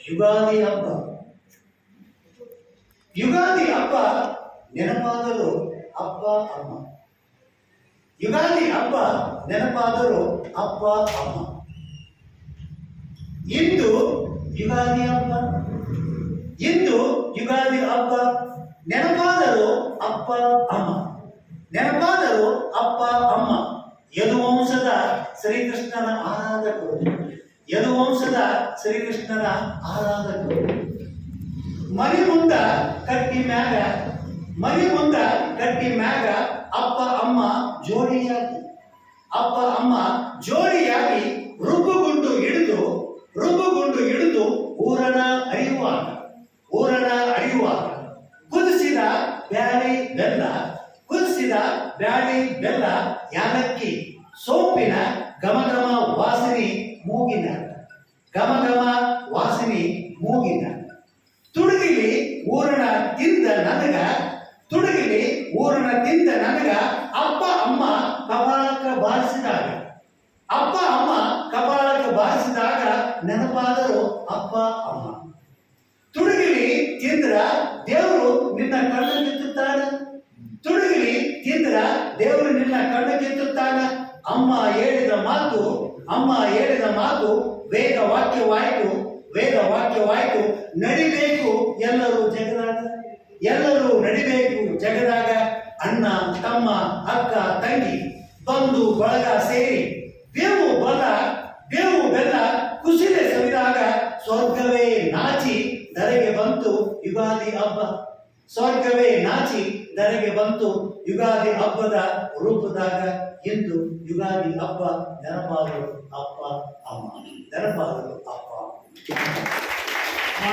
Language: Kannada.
ಯುಗಾದಿ ಹಬ್ಬ. ಯುಗಾದಿ ಹಬ್ಬ ನೆನಪಾದರೂ ಅಪ್ಪ ಅಮ್ಮ. ಯುಗಾದಿ ಹಬ್ಬ ನೆನಪಾದರೂ ಅಪ್ಪ ಅಮ್ಮ. ಇಂದು ಯುಗಾದಿ ಹಬ್ಬ, ಇಂದು ಯುಗಾದಿ ಹಬ್ಬ ನೆನಪಾದರೂ ಅಪ್ಪ ಅಮ್ಮ, ನೆನಪಾದರೂ ಅಪ್ಪ ಅಮ್ಮ. ಯದುವಂಶದ ಶ್ರೀಕೃಷ್ಣನ ಆರಾಧಕರು, ಯದುವಂಶದ ಶ್ರೀಕೃಷ್ಣನ ಆರಾಧಕರು. ಮರಿ ಮುಂದ ಕಟ್ಟಿ ಮ್ಯಾಗ, ಮರಿ ಮುಂದ ಕಟ್ಟಿ ಮ್ಯಾಗ ಅಪ್ಪ ಅಮ್ಮ ಜೋಡಿಯಾಗಿ, ಅಪ್ಪ ಅಮ್ಮ ಜೋಡಿಯಾಗಿ ರುಬ್ಬುಗುಂಡು ಹಿಡಿದು, ರುಬ್ಬುಗುಂಡು ಹಿಡಿದು ಊರಣ ಅರಿಯುವಾಗ, ಊರಣ ಅರಿಯುವಾಗ ಕುದಿಸಿದ ಬ್ಯಾಳಿ ಬೆಲ್ಲ, ಕುದಿಸಿದ ಬ್ಯಾಳಿ ಬೆಲ್ಲ, ಯಾಲಕ್ಕಿ ಸೋಪಿನ ಘಮಘಮ ವಾಸನೆ ಮೂಗಿನ, ಘಮಘಮ ವಾಸನೆ ಮೂಗಿನ. ತುಡುಗಿಲಿ ಊರಣ ತಿಂದ ನನಗ, ತುಡುಗಿಲಿ ಊರಣ ತಿಂದ ನನಗ ಅಪ್ಪ ಅಮ್ಮ ಕಪಾಳಕ್ಕೆ ಬಾರಿಸಿದಾಗ, ಅಪ್ಪ ಅಮ್ಮ ಕಪಾಳಕ್ಕೆ ಬಾರಿಸಿದಾಗ ನೆನಪಾದರು ಅಪ್ಪ ಅಮ್ಮ. ತುಡುಗಿಲಿ ತಿಂದ್ರ ದೇವರು ನಿನ್ನ ಕಣ್ಣು ಕಿತ್ತುತ್ತಾನೆ, ತುಡುಗಿಲಿ ತಿಂದ್ರ ದೇವರು ನಿನ್ನ ಕಣ್ಣು ಕಿತ್ತುತ್ತಾನೆ. ಅಮ್ಮ ಹೇಳಿದ ಮಾತು, ಅಮ್ಮ ಹೇಳಿದ ಮಾತು ವೇದ ವಾಕ್ಯವಾಯಿತು, ವೇದ ವಾಕ್ಯವಾಯಿತು. ನಡಿಬೇಕು ಎಲ್ಲರೂ ಜಗದಾಗ, ಎಲ್ಲರೂ ನಡಿಬೇಕು ಜಗದಾಗ. ಅಣ್ಣ ತಮ್ಮ ಅಕ್ಕ ತಂಗಿ ಬಂಧು ಬಳಗ ಸೇರಿ ಬೇವು ಬಲ, ಬೇವು ಬೆಲ್ಲ ಕುಸಿಲೆ ಸವಿದಾಗ ಸ್ವರ್ಗವೇ ನಾಚಿ ಧರೆಗೆ ಬಂತು ಯುಗಾದಿ ಹಬ್ಬ, ಸ್ವರ್ಗವೇ ನಾಚಿ ಧರೆಗೆ ಬಂತು ಯುಗಾದಿ ಹಬ್ಬದ ರೂಪದಾಗ. ಇಂದು ಯುಗಾದಿ ಹಬ್ಬ ನೆನಪಾದರು ಅಪ್ಪ ಅಮ್ಮ, ನೆನಪಾದರು ಅಪ್ಪ.